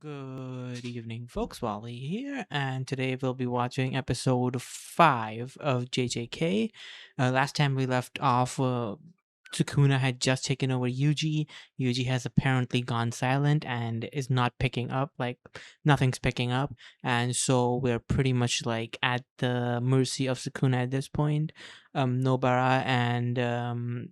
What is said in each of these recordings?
Good evening, folks. Wally here, and today we'll be watching episode 5 of JJK. Last time we left off, Sukuna had just taken over Yuji. Yuji has apparently gone silent and is not picking up, like, nothing's picking up, and so we're pretty much like at the mercy of Sukuna at this point. Nobara and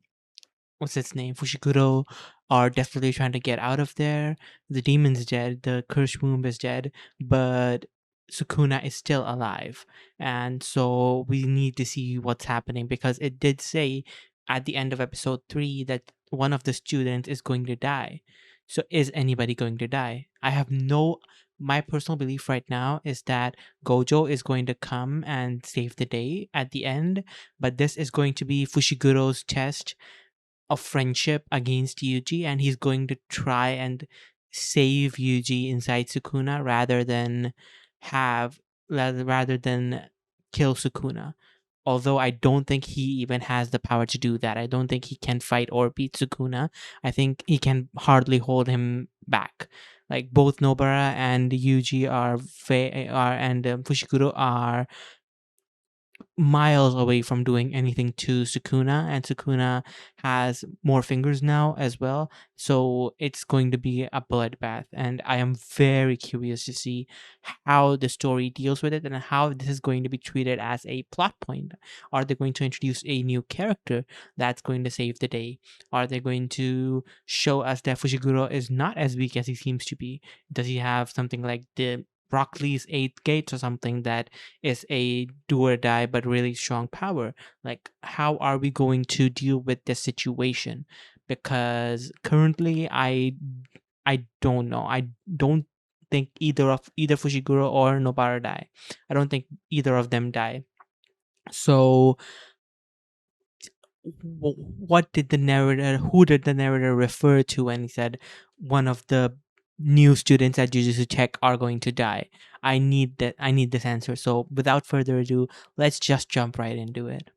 what's its name, Fushiguro, are definitely trying to get out of there. The demon's dead, the cursed womb is dead, but Sukuna is still alive. And so we need to see what's happening because it did say at the end of episode 3 that one of the students is going to die. So is anybody going to die? I have no my personal belief right now is that Gojo is going to come and save the day at the end, but this is going to be Fushiguro's test of friendship against Yuji, and he's going to try and save Yuji inside Sukuna have rather than kill Sukuna. Although I don't think he even has the power to do that. I don't think he can fight or beat Sukuna. I think he can hardly hold him back. Like both Nobara and Yuji and Fushiguro are miles away from doing anything to Sukuna, and Sukuna has more fingers now as well. So it's going to be a bloodbath, and I am very curious to see how the story deals with it and how this is going to be treated as a plot point. Are they going to introduce a new character that's going to save the day? Are they going to show us that Fushiguro is not as weak as he seems to be? Does he have something like the Rock Lee's eighth gate or something that is a do or die but really strong power? Like, how are we going to deal with this situation? Because currently I don't know. I don't think either Fushiguro or Nobara die. I don't think either of them die. So what did the narrator who did the narrator refer to when he said one of the new students at Jujutsu Tech are going to die? I need this answer. So without further ado, let's just jump right into it.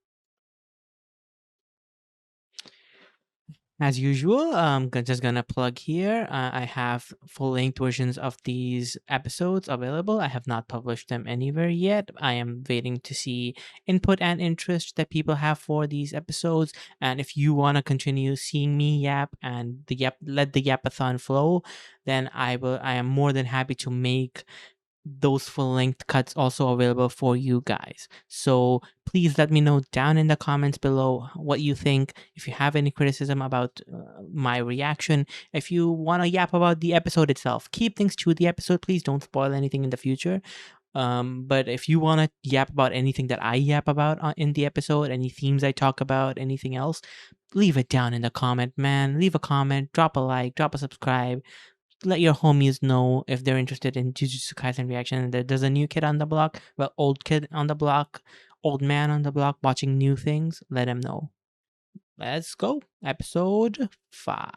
As usual, just gonna plug here. I have full-length versions of these episodes available. I have not published them anywhere yet. I am waiting to see input and interest that people have for these episodes. And if you want to continue seeing me yap and let the yapathon flow, then I am more than happy to make those full length cuts also available for you guys. So please let me know down in the comments below what you think. If you have any criticism about my reaction, if you want to yap about the episode itself, keep things to the episode. Please don't spoil anything in the future. But if you want to yap about anything that I yap about in the episode, any themes I talk about, anything else, leave it down in the comment, man. Leave a comment, drop a like, drop a subscribe, let your homies know if they're interested in Jujutsu Kaisen reaction. There's a new kid on the block, well, old kid on the block, old man on the block watching new things. Let him know. Let's go. Episode 5.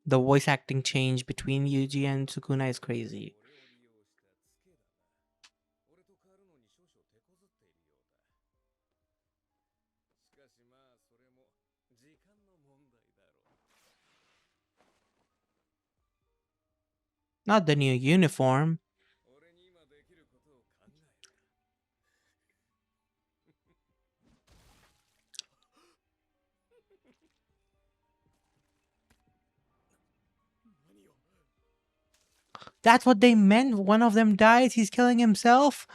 The voice acting change between Yuji and Sukuna is crazy. Not the new uniform. That's what they meant. One of them dies. He's killing himself.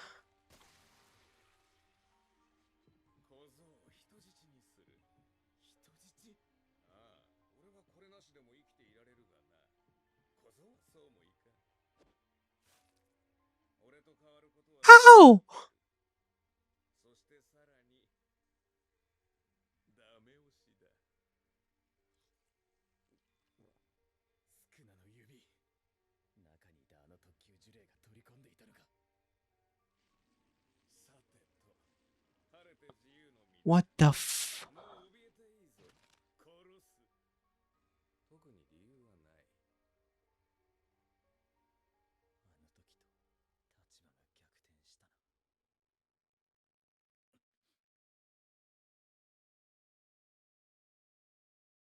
How? What the f...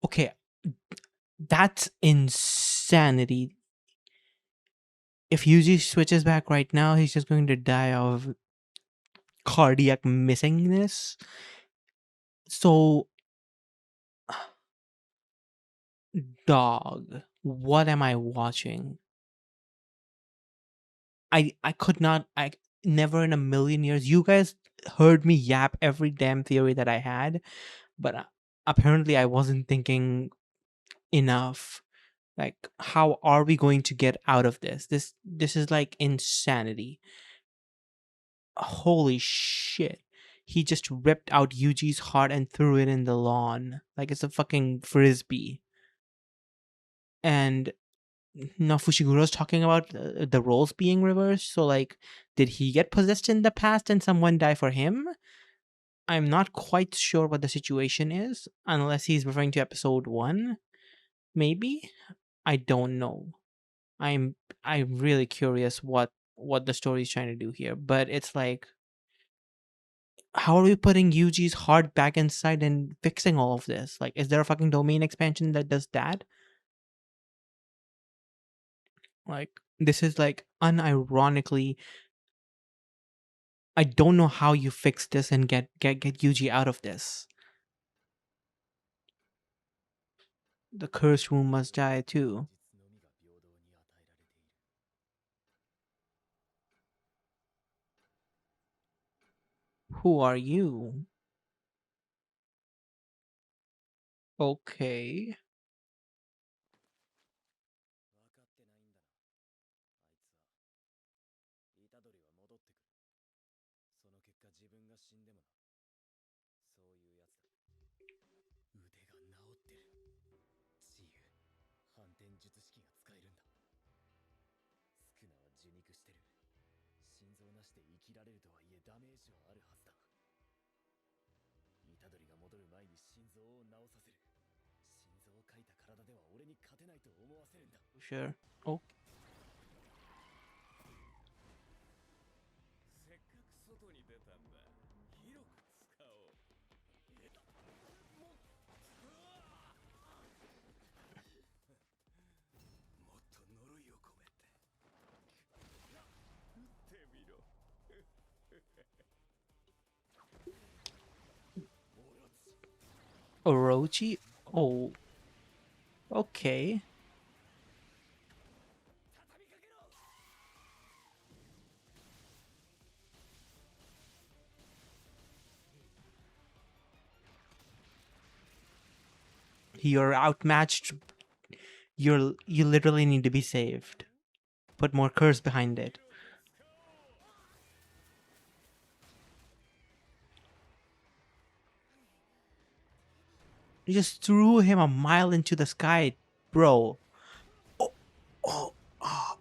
Okay, that's insanity. If Yuji switches back right now, he's just going to die of cardiac missingness. So, dog, what am I watching? I could not. I never in a million years. You guys heard me yap every damn theory that I had, but apparently I wasn't thinking enough. Like, how are we going to get out of this? This is like insanity. Holy shit. He just ripped out Yuji's heart and threw it in the lawn. Like it's a fucking frisbee. And now Fushiguro's talking about the roles being reversed. So, like, did he get possessed in the past and someone die for him? I'm not quite sure what the situation is, unless he's referring to episode 1. Maybe? I don't know. I'm I'm really curious what the story is trying to do here. But it's like, how are we putting Yuji's heart back inside and fixing all of this? Like, is there a fucking domain expansion that does that? Like, this is like unironically. I don't know how you fix this and get Yuji out of this. The cursed room must die too. Who are you? Okay. Sure. Oh, Orochi? Oh, okay. You're outmatched. You literally need to be saved. Put more curse behind it. You just threw him a mile into the sky, bro. Oh, oh, oh.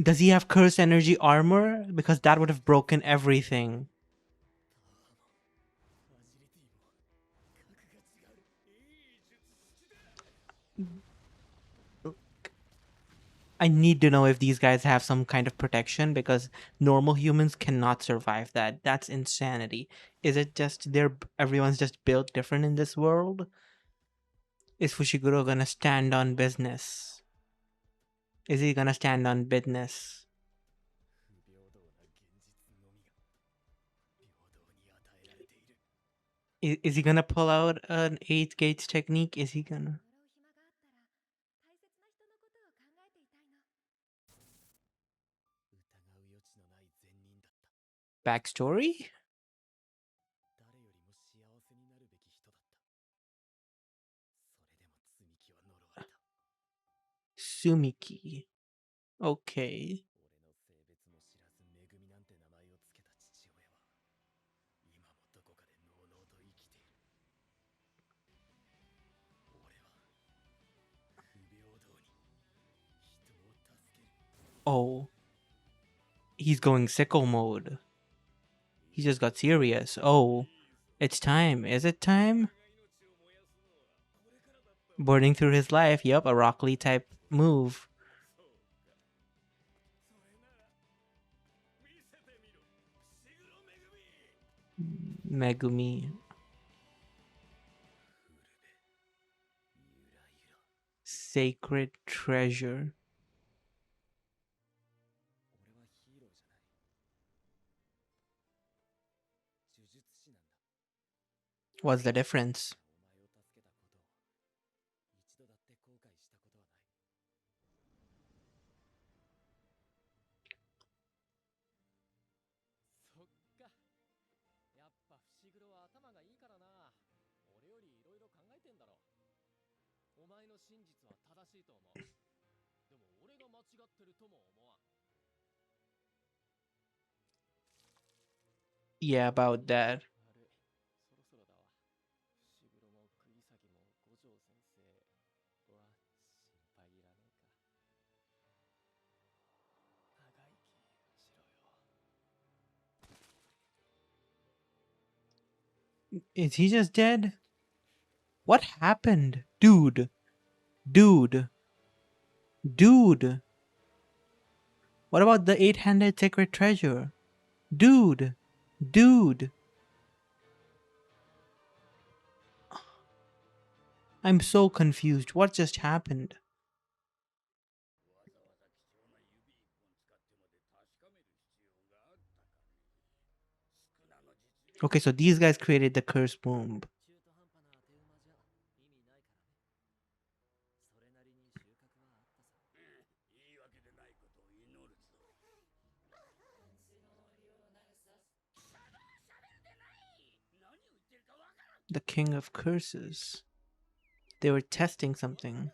Does he have curse energy armor? Because that would have broken everything. I need to know if these guys have some kind of protection because normal humans cannot survive that. That's insanity. Is it just everyone's just built different in this world? Is Fushiguro gonna stand on business? Is he gonna stand on business? Is he gonna pull out an 8 gates technique? Is he gonna backstory? Sumiki. Okay. Oh, he's going sicko mode. He just got serious. Oh, it's time. Is it time? Burning through his life. Yep, a Rock Lee type move. Megumi. Sacred treasure. What's the difference? Yeah, about that. Is he just dead? What happened? Dude. Dude. Dude. What about the eight-handed sacred treasure? Dude. Dude. I'm so confused. What just happened? Okay, so these guys created the cursed womb. The king of curses. They were testing something.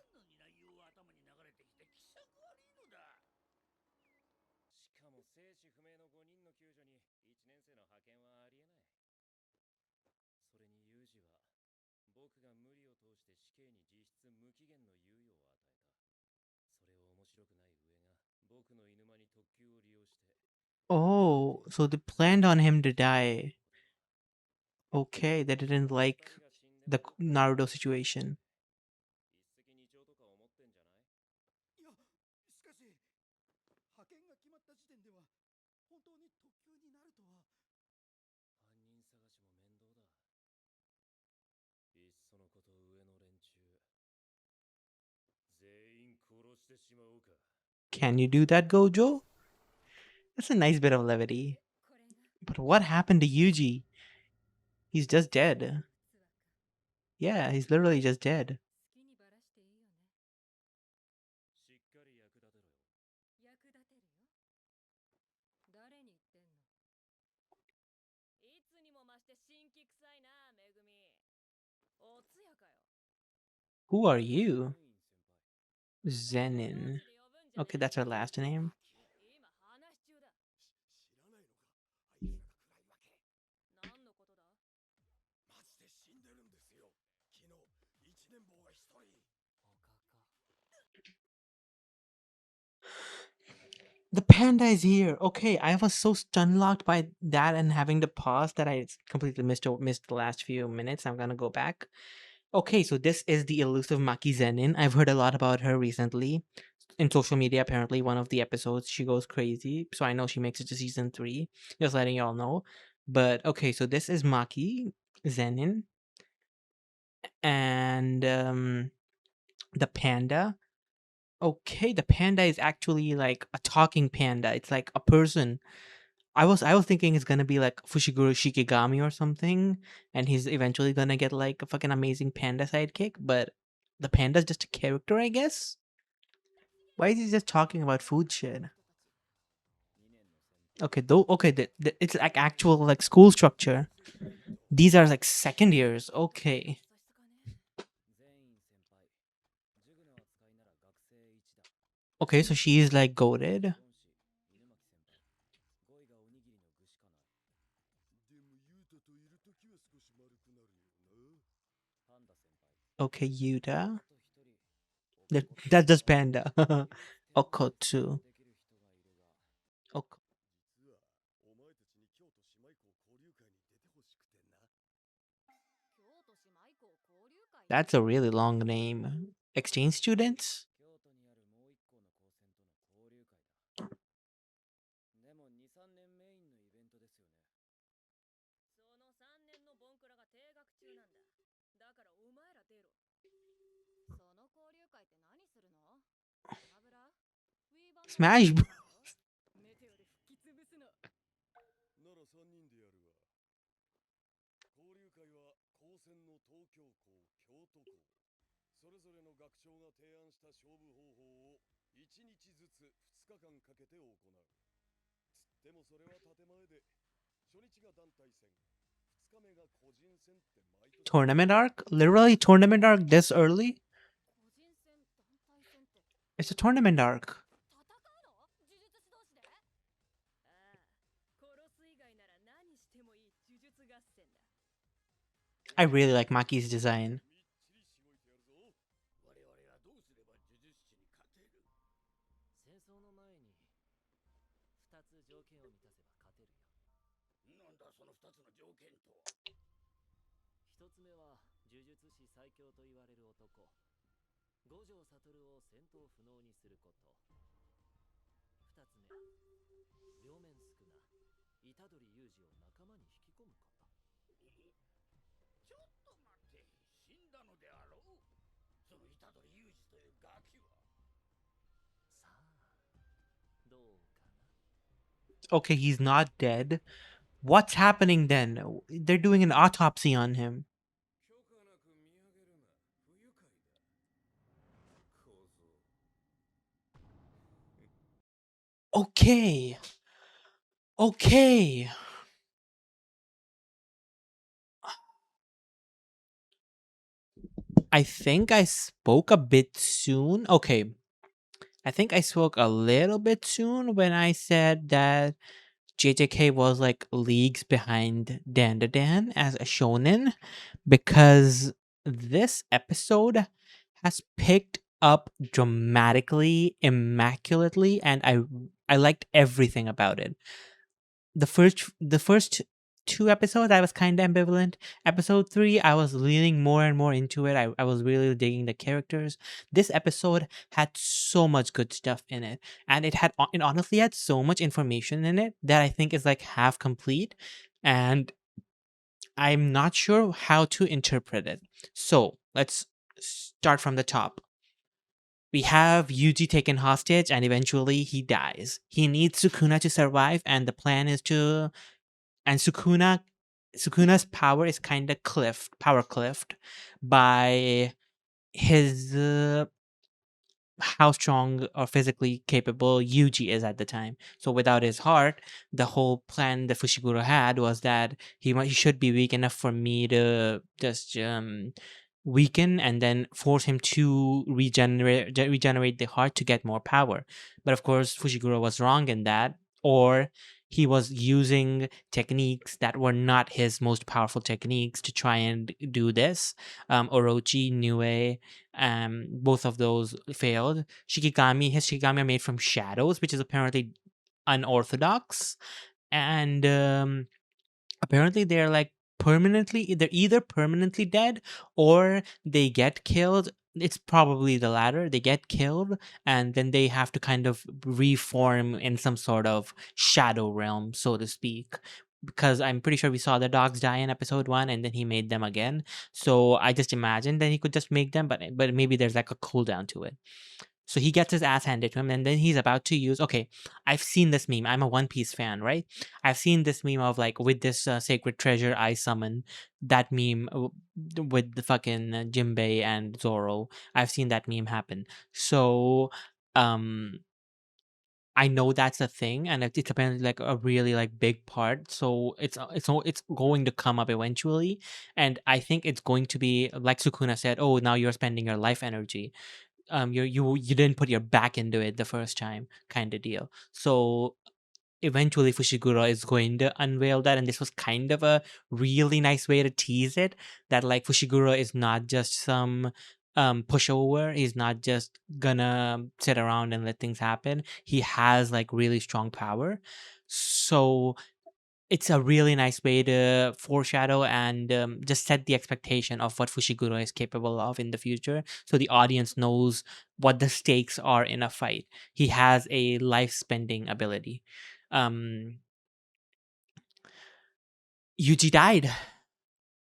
Oh, so they planned on him to die. Okay, they didn't like the Naruto situation. Can you do that, Gojo? That's a nice bit of levity. But what happened to Yuji? He's just dead. Yeah, he's literally just dead. Who are you? Zenin. Okay, that's her last name. The panda is here. Okay, I was so stun locked by that and having to pause that I completely missed the last few minutes. I'm gonna go back. Okay, so this is the elusive Maki Zenin. I've heard a lot about her recently in social media. Apparently, one of the episodes she goes crazy, so I know she makes it to season 3. Just letting y'all know. But okay, so this is Maki Zenin, and the panda. Okay, the panda is actually like a talking panda. It's like a person. I was thinking it's gonna be like Fushiguro Shikigami or something, and he's eventually gonna get like a fucking amazing panda sidekick, but the panda's just a character, I guess? Why is he just talking about food shit? Okay, though okay, it's like actual like school structure. These are like second years. Okay. Okay, so she is like goaded. Okay, Yuta. That's just panda. Okotu. Ok- That's a really long name. Exchange students? Smash Bros. なら3人でやるわ。交流会は高専の東京校、京都校、それぞれの学長が提案した勝負方法を1日ずつ2日間かけて行う。つってもそれは建前で、初日が団体戦、2日目が個人戦って毎年。 Tournament arc? Literally tournament arc this early? It's a tournament arc. I really like Maki's design. 我々はどうすれば呪術師に勝てる？戦争の前に2つ条件を満たせば勝てるよ。なんだその2つの条件とは。1つ目は呪術師最強と言われる男五条悟を戦闘不能にすること。2つ目、両面宿儺虎杖裕二を仲間に引き込むこと。ちょっと待って、死んだのであろう？その虎杖裕二というガキは。さあ、どうかな。 Okay, he's not dead. What's happening then? They're doing an autopsy on him. 許可なく見上げるな。不愉快だ。小僧。Okay. Okay. I think I spoke a bit soon. Okay. I think I spoke a little bit soon when I said that JJK was like leagues behind Dan as a shonen, because this episode has picked up dramatically, immaculately, and I liked everything about it. The first two episodes I was kind of ambivalent. Episode 3 I was leaning more and more into it. I was really digging the characters. This episode had so much good stuff in it, and it honestly had so much information in it that I think is like half complete, and I'm not sure how to interpret it. So let's start from the top. We have Yuji taken hostage and eventually he dies. He needs Sukuna to survive, and the plan is to and Sukuna's power is kind of power cliffed by his how strong or physically capable Yuji is at the time. So without his heart, the whole plan that Fushiguro had was that he should be weak enough for me to just weaken and then force him to regenerate the heart to get more power. But of course, Fushiguro was wrong in that, or he was using techniques that were not his most powerful techniques to try and do this. Orochi, Nue, both of those failed. His Shikigami are made from shadows, which is apparently unorthodox, and apparently they're either permanently dead or they get killed. It's probably the latter. They get killed and then they have to kind of reform in some sort of shadow realm, so to speak, because I'm pretty sure we saw the dogs die in episode 1 and then he made them again. So I just imagined that he could just make them, but maybe there's like a cooldown to it. So he gets his ass handed to him, and then he's about to use. Okay, I've seen this meme. I'm a One Piece fan, right? I've seen this meme of like, with this sacred treasure, I summon that meme with the fucking Jinbei and Zoro. I've seen that meme happen. So, I know that's a thing, and it's apparently like a really like big part. So it's going to come up eventually, and I think it's going to be like Sukuna said. Oh, now you're spending your life energy. You didn't put your back into it the first time, kind of deal. So eventually Fushiguro is going to unveil that, and this was kind of a really nice way to tease it, that like Fushiguro is not just some pushover. He's not just gonna sit around and let things happen. He has like really strong power. So it's a really nice way to foreshadow and just set the expectation of what Fushiguro is capable of in the future, so the audience knows what the stakes are in a fight. He has a life spending ability. um Yuji died.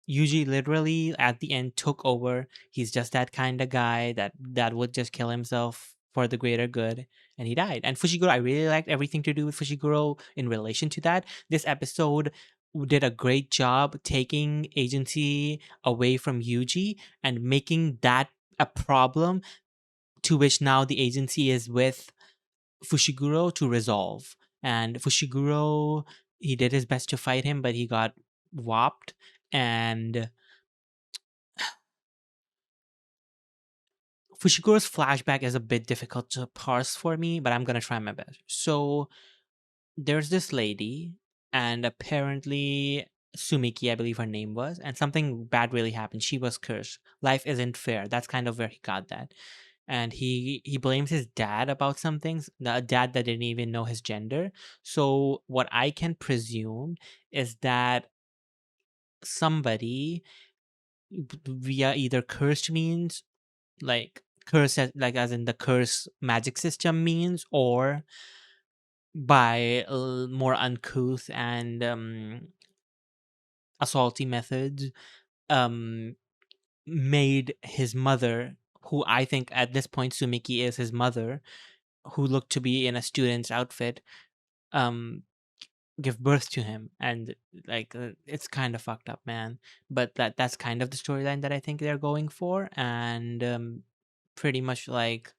Yuji literally at the end took over. He's just that kind of guy that would just kill himself for the greater good, and he died. And Fushiguro, I really liked everything to do with Fushiguro in relation to that. This episode did a great job taking agency away from Yuji and making that a problem to which now the agency is with Fushiguro to resolve. And Fushiguro, he did his best to fight him, but he got whopped. And Fushiguro's flashback is a bit difficult to parse for me, but I'm gonna try my best. So there's this lady, and apparently Sumiki, I believe her name was, and something bad really happened. She was cursed. Life isn't fair. That's kind of where he got that. And he blames his dad about some things. The dad that didn't even know his gender. So what I can presume is that somebody via either cursed means, like curse as, like as in the curse magic system means, or by more uncouth and assaulty methods, um made his mother, who I think at this point Sumiki is his mother, who looked to be in a student's outfit, um give birth to him. And like it's kind of fucked up, man. But that's kind of the storyline that I think they're going for. And pretty much like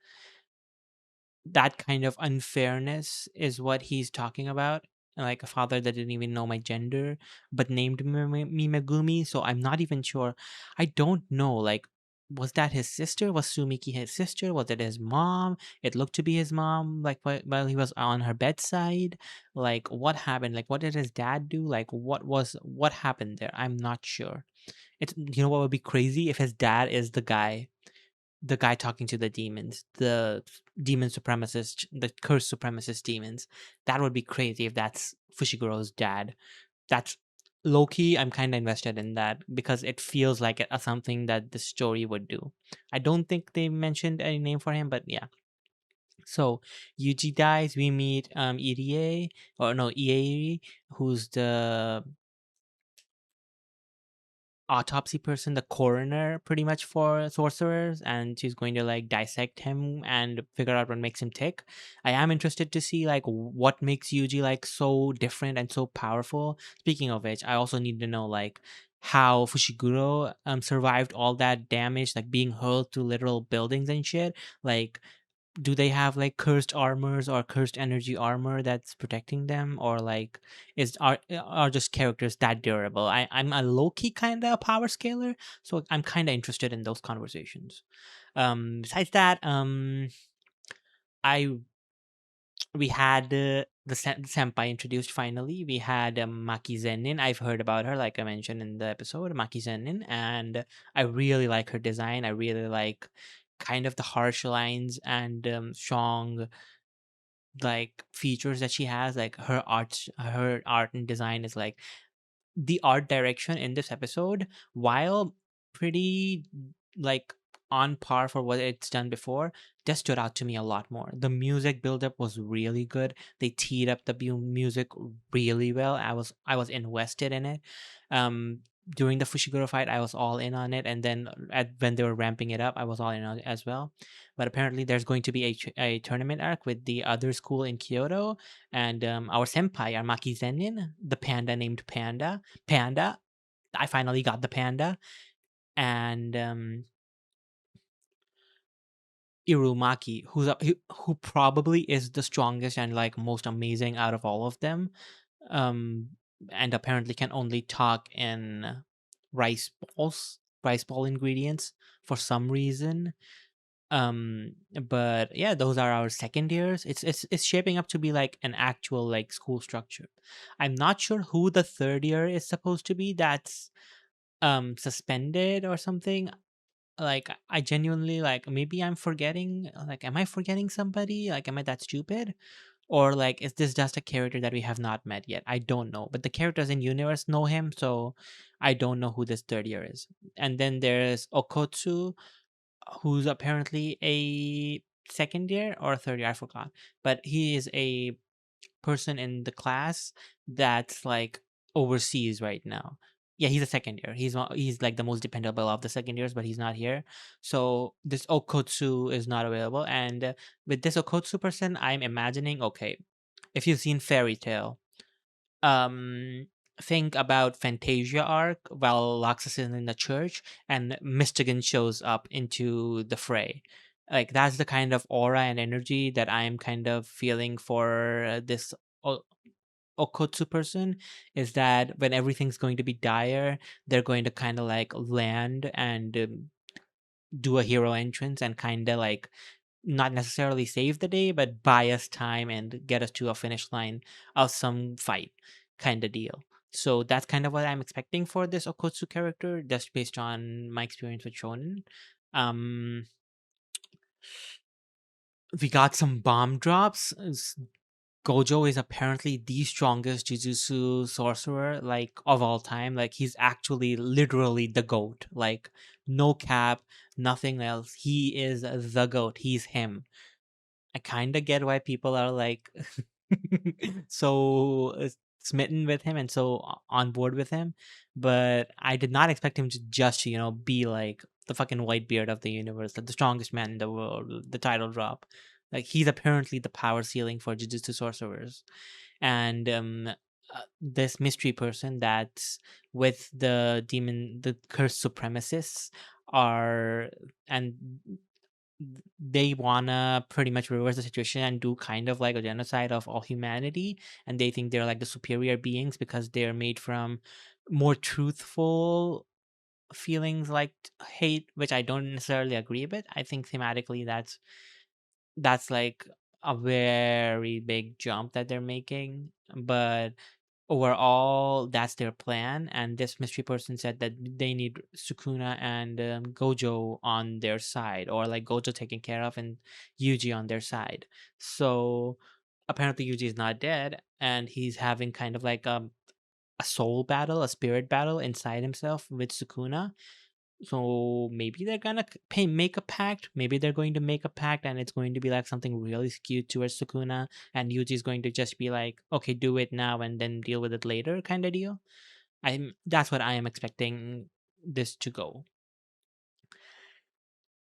that kind of unfairness is what he's talking about. Like a father that didn't even know my gender, but named me Megumi. So I'm not even sure. I don't know. Like, was that his sister? Was Sumiki his sister? Was it his mom? It looked to be his mom. Like while he was on her bedside. Like what happened? Like what did his dad do? Like what happened there? I'm not sure. It's, you know what would be crazy if his dad is the guy talking to the demons, the demon supremacist, the cursed supremacist demons. That would be crazy if that's Fushiguro's dad. That's low key. I'm kind of invested in that because it feels like something that the story would do. I don't think they mentioned any name for him, but yeah. So Yuji dies. We meet Irie, or no, Ieri, who's the autopsy person, the coroner, pretty much for sorcerers, and she's going to like dissect him and figure out what makes him tick. I am interested to see like what makes Yuji like so different and so powerful. Speaking of which, I also need to know like how Fushiguro survived all that damage, like being hurled through literal buildings and shit. Like, do they have like cursed armors or cursed energy armor that's protecting them, or like are just characters that durable? I'm a low-key kind of power scaler, so I'm kind of interested in those conversations. Besides that, I we had the senpai introduced finally. We had Maki Zenin. I've heard about her, like I mentioned in the episode, Maki Zenin, and I really like her design. I really like kind of the harsh lines and strong like features that she has. Like her art and design is like the art direction in this episode, while pretty like on par for what it's done before, just stood out to me a lot more. The music buildup was really good. They teed up the music really well. I was invested in it. Um, During the Fushiguro fight, I was all in on it, and then when they were ramping it up, I was all in on it as well. But apparently, there's going to be a tournament arc with the other school in Kyoto, and our senpai, our Maki Zenin, the panda named Panda. I finally got the panda. And Irumaki, who probably is the strongest and like most amazing out of all of them. Um, and apparently can only talk in rice rice ball ingredients for some reason. But yeah, those are our second years. It's shaping up to be like an actual like school structure. I'm not sure who the third year is supposed to be. That's suspended or something. Like I genuinely, like, maybe I'm forgetting, like, am I forgetting somebody? Like, am I that stupid? Or like is this just a character that we have not met yet? I don't know, but the characters in universe know him, so I don't know who this third year is. And then there's Okotsu, who's apparently a second year or a third year, I forgot, but he is a person in the class that's like overseas right now. Yeah, he's a second year. He's like the most dependable of the second years, but he's not here. So this Okotsu is not available. And with this Okotsu person, I'm imagining, okay, if you've seen Fairy Tale, um think about Fantasia arc while Loxus is in the church and Mystigan shows up into the fray. Like that's the kind of aura and energy that I'm kind of feeling for this Okotsu person, is that when everything's going to be dire, they're going to kind of like land and do a hero entrance and kind of like not necessarily save the day, but buy us time and get us to a finish line of some fight kind of deal. So that's kind of what I'm expecting for this Okotsu character, just based on my experience with Shonen. Um, we got some bomb drops. Gojo is apparently the strongest Jujutsu sorcerer, like, of all time. Like, he's actually literally the GOAT. Like, no cap, nothing else. He is the GOAT. He's him. I kind of get why people are like so smitten with him and so on board with him, but I did not expect him to just, be like the fucking white beard of the universe, like the strongest man in the world, the title drop. Like he's apparently the power ceiling for Jujutsu sorcerers, and this mystery person that's with the cursed supremacists are, and they wanna pretty much reverse the situation and do kind of like a genocide of all humanity, and they think they're like the superior beings because they're made from more truthful feelings like hate, which I don't necessarily agree with. I think thematically that's like a very big jump that they're making, but overall that's their plan. And this mystery person said that they need Sukuna and Gojo on their side, or like Gojo taken care of and Yuji on their side. So apparently Yuji is not dead, and he's having kind of like a soul battle, a spirit battle inside himself with Sukuna. So maybe they're gonna make a pact. Maybe they're going to make a pact, and it's going to be like something really skewed towards Sukuna, and Yuji's going to just be like, "Okay, do it now, and then deal with it later," kind of deal. That's what I am expecting this to go.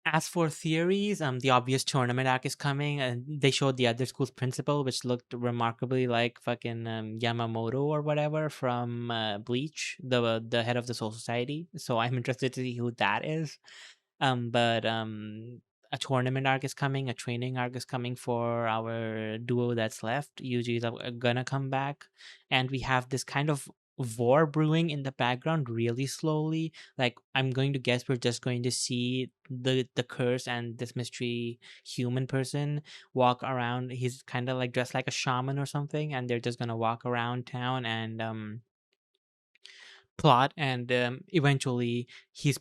As for theories, the obvious tournament arc is coming, and they showed the other school's principal, which looked remarkably like fucking Yamamoto or whatever from Bleach, the head of the Soul Society. So I'm interested to see who that is. But a tournament arc is coming, a training arc is coming for our duo that's left. Yuji is gonna come back, and we have this kind of war brewing in the background really slowly. Like I'm going to guess we're just going to see the curse and this mystery human person walk around. He's kind of like dressed like a shaman or something, and they're just gonna walk around town and plot, and eventually he's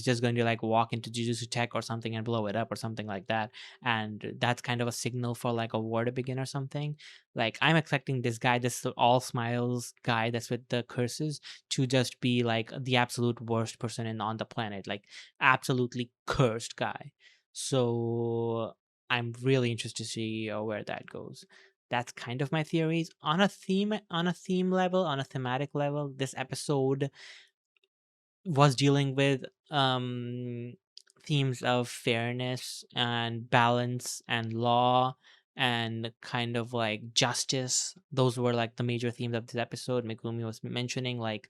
just going to like walk into Jujutsu Tech or something and blow it up or something like that, and that's kind of a signal for like a war to begin or something. Like I'm expecting this guy, this all smiles guy that's with the curses, to just be like the absolute worst person on the planet, like absolutely cursed guy. So I'm really interested to see where that goes. That's kind of my theories on a theme level, on a thematic level. This episode was dealing with themes of fairness and balance and law and kind of like justice. Those were like the major themes of this episode. Megumi was mentioning like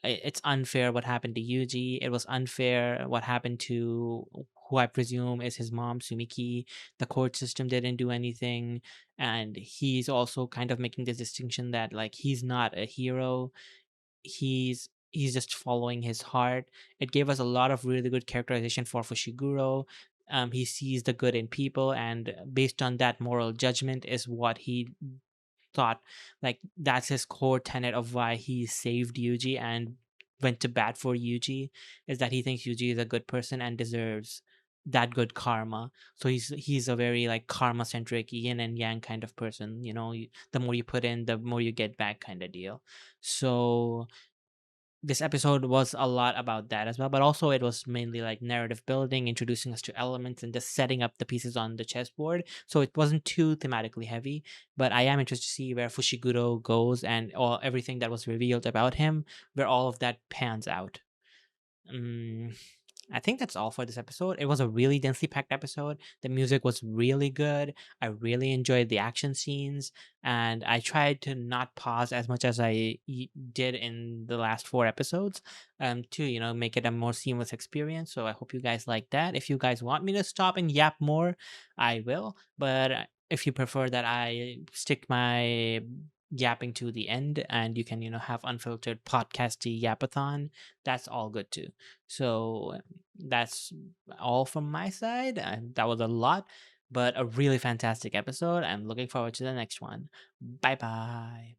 it's unfair what happened to Yuji. It was unfair what happened to who I presume is his mom, Sumiki. The court system didn't do anything. And he's also kind of making this distinction that like he's not a hero. He's just following his heart. It gave us a lot of really good characterization for Fushiguro. He sees the good in people, and based on that moral judgment is what he thought, like that's his core tenet of why he saved Yuji and went to bat for Yuji, is that he thinks Yuji is a good person and deserves that good karma. So he's a very like karma centric yin and yang kind of person. The more you put in, the more you get back kind of deal. So this episode was a lot about that as well, but also it was mainly like narrative building, introducing us to elements and just setting up the pieces on the chessboard. So it wasn't too thematically heavy, but I am interested to see where Fushiguro goes and all everything that was revealed about him, where all of that pans out. Mm, I think that's all for this episode. It was a really densely packed episode. The music was really good. I really enjoyed the action scenes, and I tried to not pause as much as did in the last four episodes, to make it a more seamless experience. So I hope you guys like that. If you guys want me to stop and yap more, I will. But if you prefer that I stick my yapping to the end and you can have unfiltered podcasty yapathon, that's all good too. So that's all from my side. That was a lot, but a really fantastic episode. I'm looking forward to the next one. Bye bye.